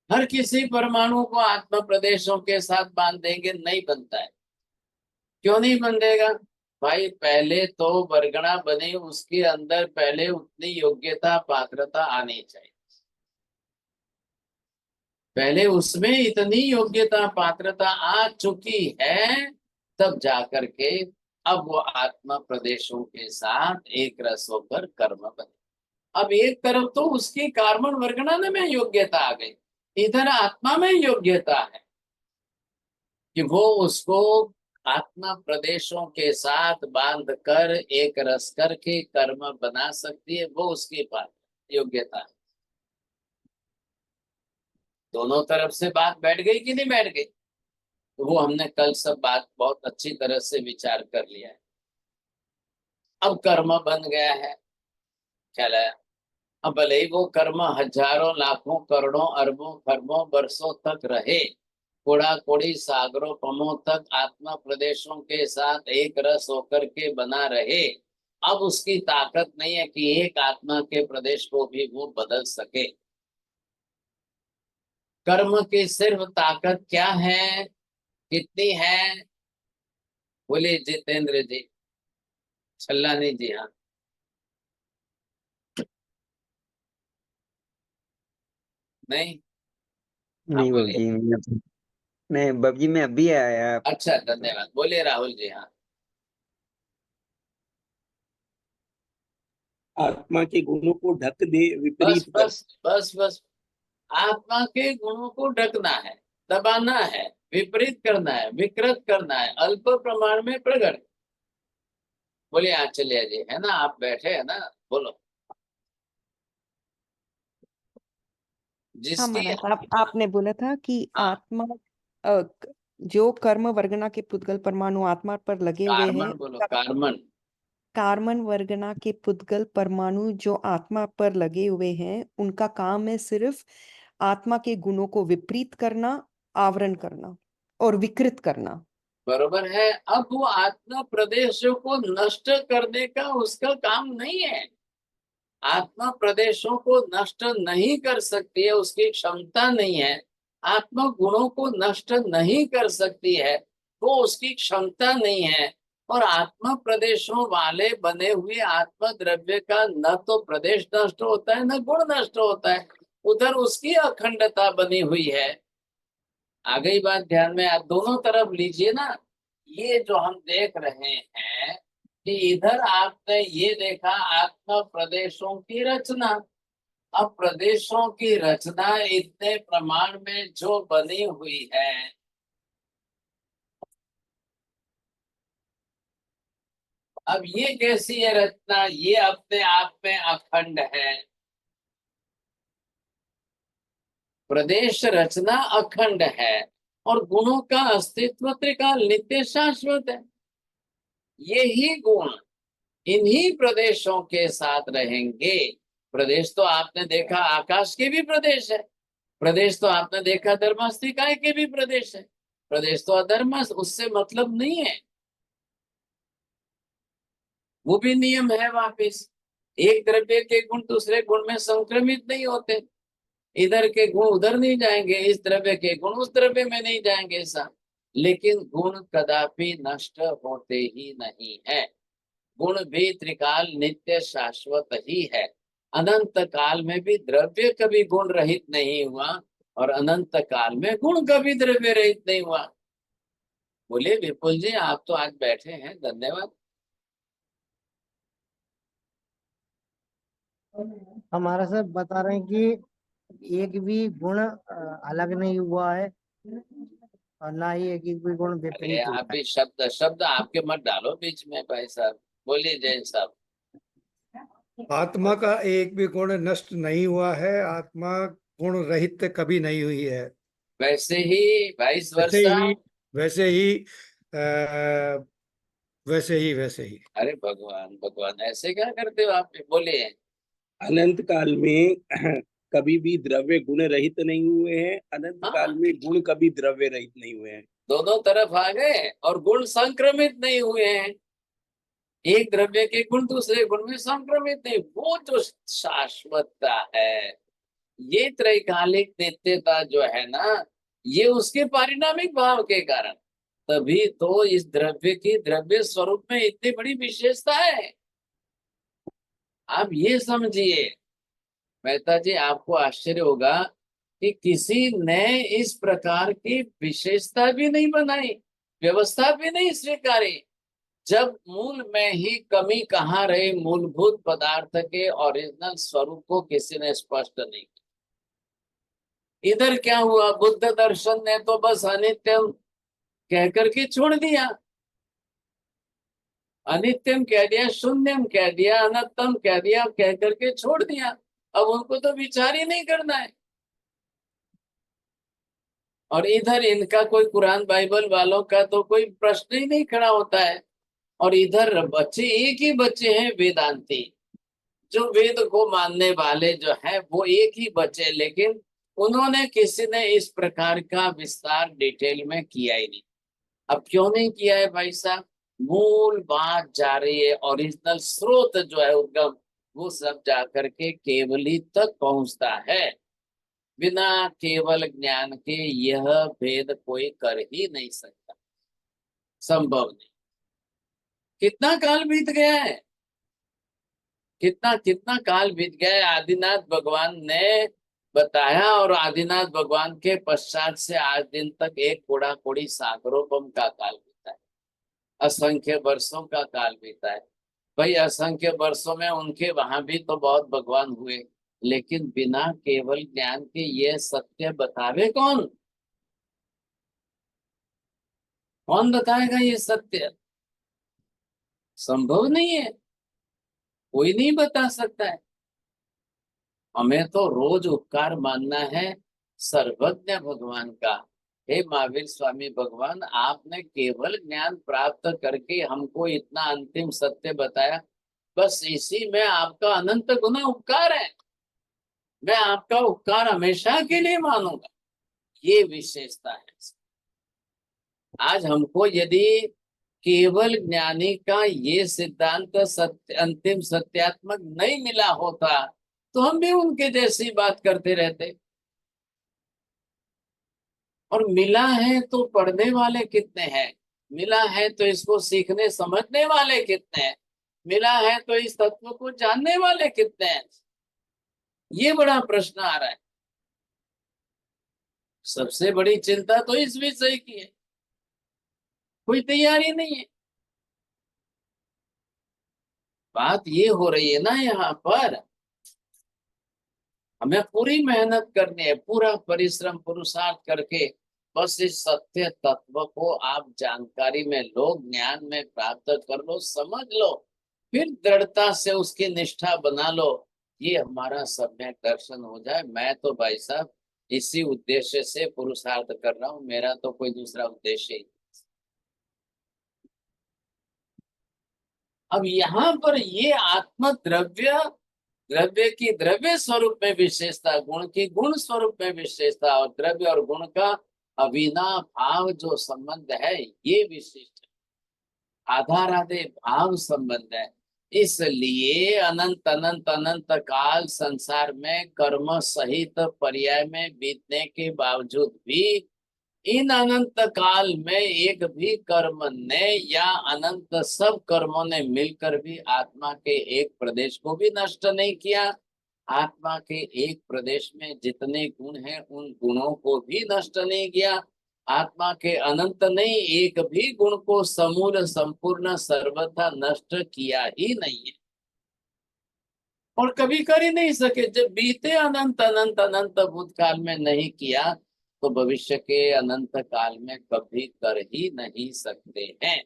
हर किसी परमाणु को आत्म प्रदेशों के साथ बांध देंगे, नहीं बनता है। क्यों नहीं बंधेगा भाई? पहले तो वर्गणा बने, उसके अंदर पहले उतनी योग्यता पात्रता आनी चाहिए, पहले उसमें इतनी योग्यता पात्रता आ चुकी है, तब जाकर के अब वो आत्मा प्रदेशों के साथ एक रस होकर कर्म बने। अब एक तरफ तो उसकी कार्बन वर्गणा में योग्यता आ गई, इधर आत्मा में योग्यता है कि वो उसको आत्मा प्रदेशों के साथ बांध कर एक रस करके कर्म बना सकती है, वो उसकी पात्र योग्यता है। दोनों तरफ से बात बैठ गई कि नहीं बैठ गई? तो वो हमने कल सब बात बहुत अच्छी तरह से विचार कर लिया है। अब कर्म बन गया है, ख्याल आया? अब भले ही वो कर्म हजारों लाखों करोड़ों अरबों खरबों वर्षों तक रहे, कोड़ा कोड़ी सागरों पमों तक आत्मा प्रदेशों के साथ एक रस होकर के बना रहे, अब उसकी ताकत नहीं है कि एक आत्मा के प्रदेश को भी वो बदल सके। कर्म की सिर्फ ताकत क्या है, कितनी है? बोलिए जितेंद्र जी, छल्लानी जी। हाँ, नहीं, हाँ नहीं बाबू बोलिए। जी, नहीं बाबू जी, मैं अभी आया। अच्छा, धन्यवाद। बोलिए राहुल जी। हाँ, आत्मा के गुणों को ढक दे, बस विपरीत कर। बस बस बस, आत्मा के गुणों को ढकना है, दबाना है, विपरीत करना है, विकृत करना है, अल्प प्रमाण में प्रकट। बोलिए आचार्य जी, है ना, आप बैठे हैं ना, बोलो। हाँ जिसकी, महाराज, आपने बोला था कि हाँ, आत्मा जो कर्म वर्गना के पुद्गल परमाणु आत्मा पर लगे हुए हैं, कार्बन बोलो, कार्बन। कार्बन वर्गना के पुद्गल परमाणु जो आत्मा पर लगे हुए हैं, उनका काम है सिर्फ आत्मा के गुणों को विपरीत करना, आवरण करना और विकृत करना। बरोबर है। अब वो आत्मा प्रदेशों को नष्ट करने का उसका काम नहीं है। आत्मा प्रदेशों को नष्ट नहीं कर सकती है, उसकी क्षमता नहीं है। आत्मा गुणों को नष्ट नहीं कर सकती है, वो उसकी क्षमता नहीं है। और आत्मा प्रदेशों वाले बने हुए आत्मा द्रव्य का न तो प्रदेश नष्ट होता है, न गुण नष्ट होता है। उधर उसकी अखंडता बनी हुई है। आ गई बात ध्यान में? आप दोनों तरफ लीजिए ना। ये जो हम देख रहे हैं कि इधर आपने ये देखा आत्मा प्रदेशों की रचना। अब प्रदेशों की रचना इतने प्रमाण में जो बनी हुई है, अब ये कैसी है रचना? ये अपने आप में अखंड है। प्रदेश रचना अखंड है और गुणों का अस्तित्व त्रिकाल नित्य शाश्वत है। यही गुण इन्हीं प्रदेशों के साथ रहेंगे। प्रदेश तो आपने देखा आकाश के भी प्रदेश है, प्रदेश तो आपने देखा धर्मास्तिकाय के भी प्रदेश है, प्रदेश तो अधर्म, उससे मतलब नहीं है। वो भी नियम है वापिस। एक द्रव्य के गुण दूसरे गुण में संक्रमित नहीं होते, इधर के गुण उधर नहीं जाएंगे, इस द्रव्य के गुण उस द्रव्य में नहीं जाएंगे, ऐसा। लेकिन गुण कदापि नष्ट होते ही नहीं है। गुण भी त्रिकाल नित्य शाश्वत ही है। अनंत काल में भी द्रव्य कभी गुण रहित नहीं हुआ और अनंत काल में गुण कभी द्रव्य रहित नहीं हुआ। बोलिए विपुल जी, आप तो आज बैठे हैं, धन्यवाद। हमारा सर बता रहे हैं कि एक भी गुण अलग नहीं हुआ है और ना ही एक भी गुण अरे विपरीत हुआ आप है। भी शब्द शब्द आपके मत डालो बीच में भाई साहब। बोलिए जैन साहब। आत्मा का एक भी गुण नष्ट नहीं हुआ है, आत्मा गुण रहित कभी नहीं हुई है। वैसे ही 22 वैसे वर्षा। ही वैसे ही अ, वैसे ही अरे भगवान भगवान, ऐसे क्या करते हो आप? बोलिए। अनंत काल में कभी भी द्रव्य गुण रहित नहीं हुए हैं, अनंत हाँ, काल में गुण कभी द्रव्य रहित नहीं हुए हैं। दोनों तरफ आ गए और गुण संक्रमित नहीं हुए हैं। एक द्रव्य के गुण दूसरे गुण में संक्रमित नहीं। वो जो शाश्वतता है, ये त्रैकालिक नित्यता जो है ना, ये उसके पारिणामिक भाव के कारण। तभी तो इस द्रव्य की द्रव्य स्वरूप में इतनी बड़ी विशेषता है। आप ये समझिए मेहता जी, आपको आश्चर्य होगा कि किसी ने इस प्रकार की विशेषता भी नहीं बनाई, व्यवस्था भी नहीं स्वीकारी, जब मूल में ही कमी कहाँ रही, मूलभूत पदार्थ के ओरिजिनल स्वरूप को किसी ने स्पष्ट नहीं किया। इधर क्या हुआ, बुद्ध दर्शन ने तो बस अनित्यम कह करके छोड़ दिया, अनित्यम कह दिया, शून्यम कह दिया, अनंतम कह दिया, कह करके छोड़ दिया। अब उनको तो विचार ही नहीं करना है। और इधर इनका कोई कुरान बाइबल वालों का तो कोई प्रश्न ही नहीं खड़ा होता है। और इधर बच्चे एक ही बच्चे हैं वेदांती, जो वेद को मानने वाले जो है वो एक ही बच्चे, लेकिन उन्होंने किसी ने इस प्रकार का विस्तार डिटेल में किया ही नहीं। अब क्यों नहीं किया है भाई साहब? मूल बात जा रही है, ओरिजिनल स्रोत जो है उद्गम, वो सब जा करके केवली तक पहुंचता है। बिना केवल ज्ञान के यह भेद कोई कर ही नहीं सकता, संभव नहीं। कितना काल बीत गया है, कितना कितना काल बीत गया है। आदिनाथ भगवान ने बताया, और आदिनाथ भगवान के पश्चात से आज दिन तक एक कोड़ा कोड़ी सागरोपम का काल बीता है, असंख्य वर्षों का काल बीता है। भाई असंख्य वर्षों में उनके वहां भी तो बहुत भगवान हुए, लेकिन बिना केवल ज्ञान के ये सत्य बतावे कौन? कौन बताएगा ये सत्य? संभव नहीं है, कोई नहीं बता सकता है। हमें तो रोज उपकार मानना है सर्वज्ञ भगवान का। हे महावीर स्वामी भगवान, आपने केवल ज्ञान प्राप्त करके हमको इतना अंतिम सत्य बताया, बस इसी में आपका अनंत गुना उपकार है। मैं आपका उपकार हमेशा के लिए मानूंगा, ये विशेषता है। आज हमको यदि केवल ज्ञानी का ये सिद्धांत सत्य, अंतिम सत्यात्मक नहीं मिला होता तो हम भी उनके जैसी बात करते रहते। और मिला है तो पढ़ने वाले कितने हैं, मिला है तो इसको सीखने समझने वाले कितने हैं, मिला है तो इस तत्व को जानने वाले कितने हैं, ये बड़ा प्रश्न आ रहा है। सबसे बड़ी चिंता तो इस विषय की है, कोई तैयारी नहीं है। बात ये हो रही है ना, यहाँ पर हमें पूरी मेहनत करनी है, पूरा परिश्रम पुरुषार्थ करके बस इस सत्य तत्व को आप जानकारी में लो, ज्ञान में प्राप्त कर लो, समझ लो, फिर दृढ़ता से उसकी निष्ठा बना लो, ये हमारा सम्यक दर्शन हो जाए। मैं तो भाई साहब इसी उद्देश्य से पुरुषार्थ कर रहा हूँ, मेरा तो कोई दूसरा उद्देश्य ही। अब यहाँ पर ये आत्म द्रव्य, द्रव्य की द्रव्य स्वरूप में विशेषता, गुण की गुण स्वरूप में विशेषता, और द्रव्य और गुण का अविनाभाव जो संबंध है, ये विशिष्ट आधारादे भाव संबंध है। इसलिए अनंत अनंत अनंत काल संसार में कर्म सहित पर्याय में बीतने के बावजूद भी इन अनंत काल में एक भी कर्म ने या अनंत सब कर्मों ने मिलकर भी आत्मा के एक प्रदेश को भी नष्ट नहीं किया। आत्मा के एक प्रदेश में जितने गुण हैं उन गुणों को भी नष्ट नहीं किया। आत्मा के अनंत नहीं एक भी गुण को समूल संपूर्ण सर्वथा नष्ट किया ही नहीं है, और कभी कर ही नहीं सके। जब बीते अनंत अनंत अनंत भूतकाल में नहीं किया तो भविष्य के अनंत काल में कभी कर ही नहीं सकते हैं।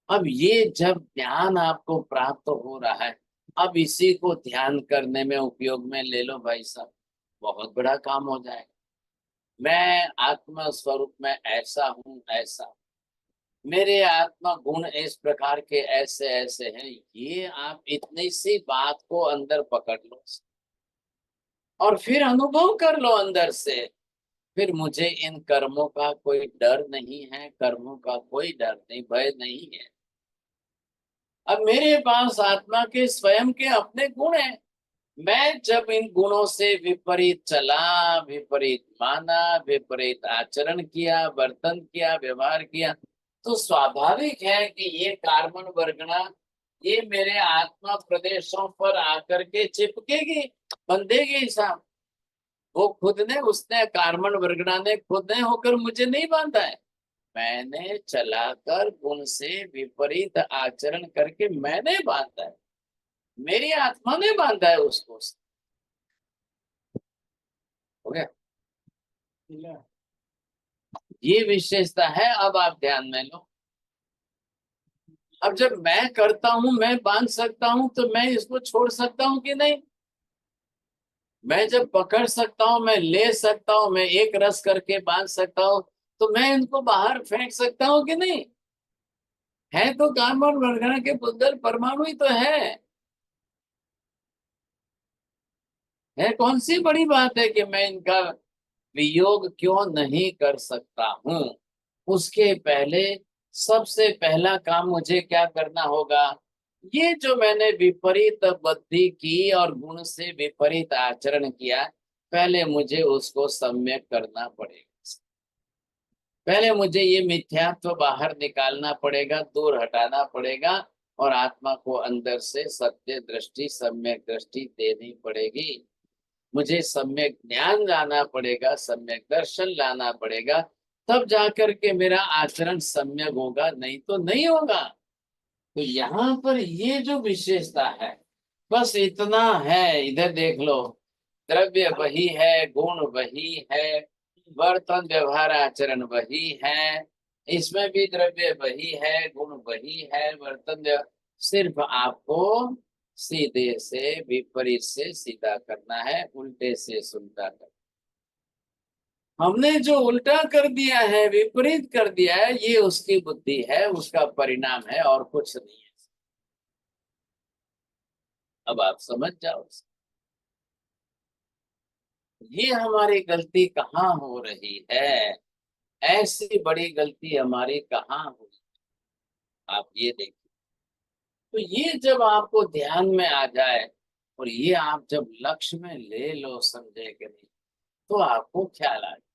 अब ये जब ज्ञान आपको प्राप्त हो रहा है, अब इसी को ध्यान करने में उपयोग में ले लो भाई साहब, बहुत बड़ा काम हो जाएगा। मैं आत्मा स्वरूप में ऐसा हूँ, ऐसा मेरे आत्मा गुण इस प्रकार के ऐसे ऐसे हैं, ये आप इतनी सी बात को अंदर पकड़ लो और फिर अनुभव कर लो अंदर से। फिर मुझे इन कर्मों का कोई डर नहीं है, कर्मों का कोई डर नहीं, भय नहीं है। अब मेरे पास आत्मा के स्वयं के अपने गुण हैं। मैं जब इन गुणों से विपरीत चला, विपरीत माना, विपरीत आचरण किया, वर्तन किया, व्यवहार किया, तो स्वाभाविक है कि ये कार्बन वर्गणा ये मेरे आत्मा प्रदेशों पर आकर के चिपकेगी, बंधेगी साहब। वो खुद ने, उसने कार्बन वर्गणा ने खुद ने होकर मुझे नहीं बांधा है, मैंने चलाकर गुण से विपरीत आचरण करके मैंने बांधा है, मेरी आत्मा ने बांधा है उसको। हो गया, ये विशेषता है। अब आप ध्यान में लो, अब जब मैं करता हूं, मैं बांध सकता हूं, तो मैं इसको छोड़ सकता हूं कि नहीं? मैं जब पकड़ सकता हूं, मैं ले सकता हूं, मैं एक रस करके बांध सकता हूं, तो मैं इनको बाहर फेंक सकता हूं कि नहीं? है तो कार्बन वर्गणा के पुद्गल परमाणु ही तो है कौन सी बड़ी बात है कि मैं इनका वियोग क्यों नहीं कर सकता हूं? उसके पहले सबसे पहला काम मुझे क्या करना होगा? ये जो मैंने विपरीत बुद्धि की और गुण से विपरीत आचरण किया, पहले मुझे उसको सम्यक करना पड़ेगा। पहले मुझे ये मिथ्यात्व बाहर निकालना पड़ेगा, दूर हटाना पड़ेगा, और आत्मा को अंदर से सत्य दृष्टि, सम्यक दृष्टि देनी पड़ेगी। मुझे सम्यक ज्ञान लाना पड़ेगा, सम्यक दर्शन लाना पड़ेगा, तब जाकर के मेरा आचरण सम्यक होगा, नहीं तो नहीं होगा। तो यहाँ पर ये जो विशेषता है, बस इतना है। इधर देख लो, द्रव्य वही है, गुण वही है, वर्तन व्यवहार आचरण वही है, इसमें भी द्रव्य वही है, गुण वही है, वर्तन सिर्फ आपको सीधे से विपरीत से सीधा करना है, उल्टे से सुलटा करना। हमने जो उल्टा कर दिया है, विपरीत कर दिया है, ये उसकी बुद्धि है, उसका परिणाम है, और कुछ नहीं है। अब आप समझ जाओ ये हमारी गलती कहाँ हो रही है, ऐसी बड़ी गलती हमारी कहाँ हुई, आप ये देखिए। तो ये जब आपको ध्यान में आ जाए, और ये आप जब लक्ष्य में ले लो, समझे कि नहीं, तो आपको ख्याल आ जाए।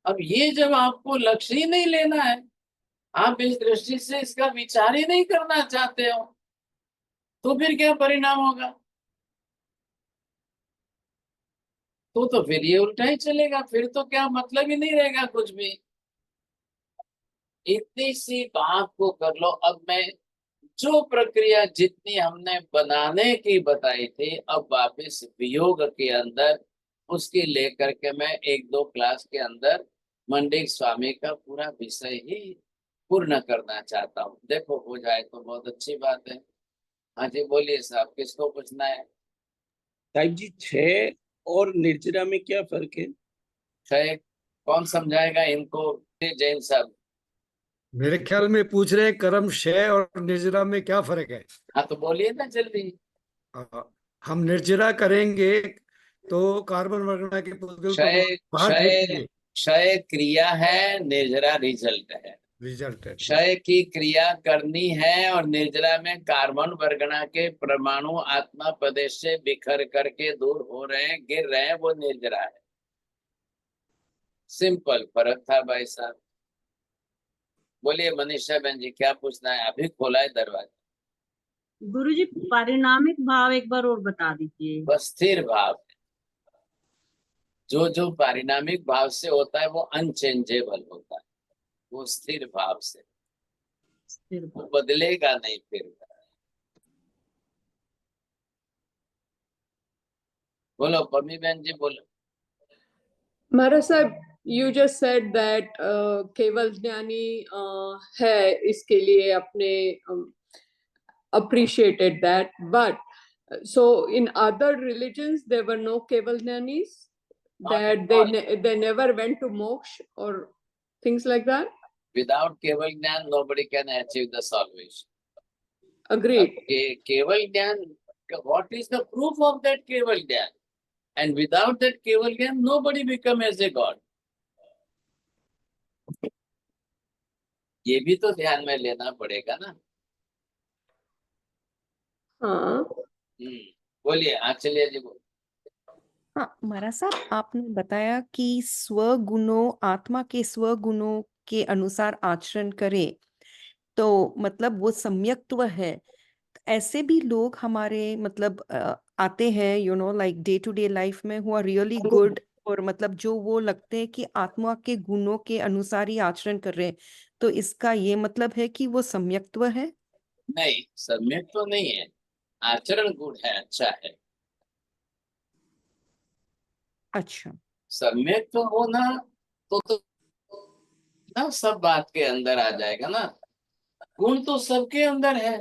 अब ये जब आपको लक्ष्य ही नहीं लेना है, आप इस दृष्टि से इसका विचार ही नहीं करना चाहते हो, तो फिर क्या परिणाम होगा? तो फिर ये उल्टा ही चलेगा, फिर तो क्या मतलब ही नहीं रहेगा कुछ भी। इतनी सी बात को कर लो। अब मैं जो प्रक्रिया जितनी हमने बनाने की बताई थी, अब वापस वियोग के अंदर उसकी लेकर के मैं 1-2 क्लास के अंदर मंडिक स्वामी का पूरा विषय ही पूर्ण करना चाहता हूँ। देखो हो जाए तो बहुत अच्छी बात है। हाँ जी बोलिए साहब, किसको पूछना है? साहिब जी, क्षय और निर्जरा में क्या फर्क है? क्षय कौन समझाएगा इनको? जैन साहब। मेरे ख्याल में पूछ रहे हैं कर्म क्षय और निर्जरा में क्या फर्क है। हाँ तो बोलिए ना जल्दी। हम निर्जरा करेंगे तो कार्बन वर्गना के पुद्गल को क्षय बाहर क्षय फेंकेंगे। क्षय क्रिया है, निर्जरा रिजल्ट है। रिजल्ट है। क्षय की क्रिया करनी है, और निर्जरा में कार्बन वर्गना के परमाणु आत्मा प्रदेश से बिखर करके दूर हो रहे हैं, गिर रहे हैं, वो निर्जरा है। सिंपल फर्क था भाई साहब। बोलिए मनीषा बहन जी, क्या पूछना है? अभी खोला है दरवाजा। गुरुजी पारिणामिक भाव एक बार और बता दीजिए। बस स्थिर भाव, जो पारिणामिक भाव से होता है वो अनचेंजेबल होता है, वो स्थिर भाव से, स्थिर वो भाव। बदलेगा नहीं फिर। बोलो पम्मी बहन जी बोलो। महाराज साहब, you just said that केवल ज्ञानी है, इसके लिए अपने appreciated that, but so in other religions there were no keval jnanis, that they never went to moksha or things like that. Without keval jnana nobody can achieve the salvation. Agreed. Keval jnana, what is the proof of that keval jnana? And without that keval jnana nobody become as a god. ये भी तो ध्यान में लेना पड़ेगा ना। हाँ। बोलिए आचल्य जी बोलिए। हाँ महाराज साहब, आपने बताया कि स्वगुणों, आत्मा के स्वगुणों के अनुसार आचरण करे तो मतलब वो सम्यक्त्व है। ऐसे भी लोग हमारे मतलब आते हैं, you know, like day to day life में, हु आर रियली गुड, और मतलब जो वो लगते हैं कि आत्मा के गुणों के अनुसार ही आचरण कर रहे हैं, तो इसका ये मतलब है कि वो सम्यक्त्व है? नहीं, सम्यक तो नहीं है, आचरण गुण है, अच्छा है। अच्छा, सम्यक तो होना तो ना सब बात के अंदर आ जाएगा ना। गुण तो सबके अंदर है,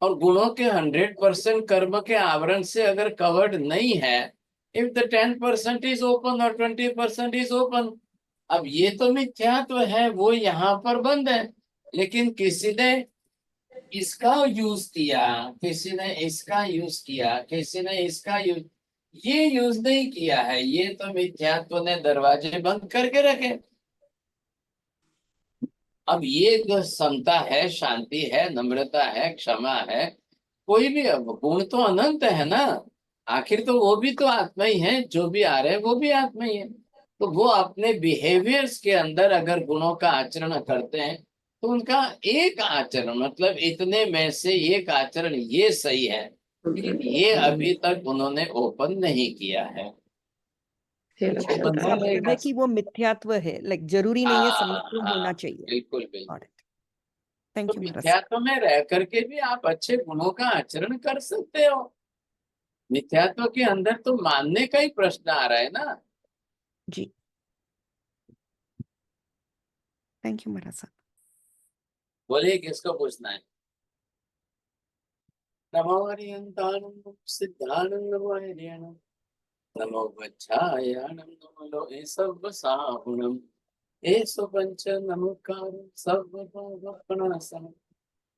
और गुणों के 100% कर्म के आवरण से अगर कवर्ड नहीं है, इफ द 10% इज ओपन और 20% इज ओपन। अब ये तो मिथ्यात्व है, वो यहाँ पर बंद है, लेकिन किसी ने इसका यूज किया, किसी ने इसका यूज किया, किसी ने इसका यूज, ये यूज नहीं किया है, ये तो मिथ्यात्व ने दरवाजे बंद करके रखे। अब ये जो समता है, शांति है, नम्रता है, क्षमा है, कोई भी गुण तो अनंत है ना। आखिर तो वो भी तो आत्मा ही है, जो भी आ रहे हैं वो भी आत्मा ही है। तो वो अपने बिहेवियर्स के अंदर अगर गुणों का आचरण करते हैं तो उनका एक आचरण, मतलब इतने में से एक आचरण ये सही है, लेकिन ये अभी तक उन्होंने ओपन नहीं किया है। इसका मतलब है कि वो मिथ्यात्व है, लाइक जरूरी नहीं है समत्व होना चाहिए। बिल्कुल बिल्कुल। थैंक तो यू महाराज। मिथ्यात्व में रह करके भी आप अच्छे गुणों का आचरण कर सकते हो। मिथ्यात्व के अंदर तो मानने का ही प्रश्न आ रहा है ना। जी थैंक यू महाराज साहब। बोलिए किसको पूछना है? नमो हरिहंताणं सिद्धाणं नमो वज्रायाणं नमो लोहे सर्वसाहुणं एषु पंच नमोकार सर्वपापनाशनं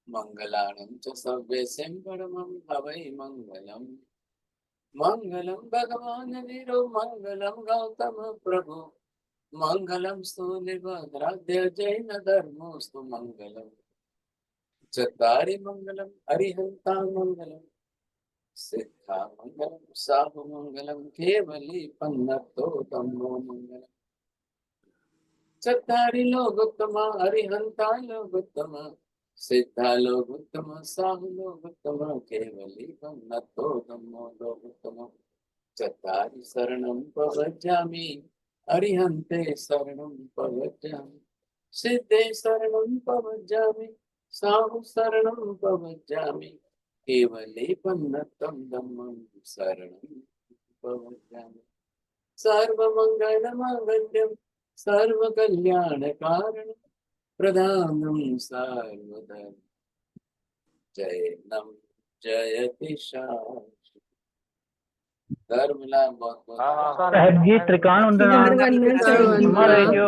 मंगलानं च सर्वेशं परमं भवै मंगलम्। मंगलम भगवान वीरो मंगलम गौतम प्रभु मंगलम स्तुलिभद्राद्य जैन धर्मोस्तु मंगलम चत्वारि मंगलम अरिहंता मंगलम सिद्धा मंगलम साहु मंगलम केवली पन्नतो धम्मो मंगलम। चत्वारि लोग उत्तम अरिहंता लोग उत्तम सिद्धा लोग उत्तम साहु लोग उत्तम केवली पन्नतो धम्मो लोग उत्तम। चत्वारि शरणं प्रव्रजामि अरिहन्ते शरणं प्रव्रजामि सिद्धे शरणं प्रव्रजामि साहु शरणं प्रव्रजामि केवले पन्नतं धम्मं शरणं प्रव्रजामि। सर्वमङ्गलमाङ्गल्यं सर्वकल्याणकारणं प्रधानं सर्वधर्म जयनं जयति शाश्वतम्। धर्म लाभ बहुत बहुत साहब जी त्रिकाण हमारे जो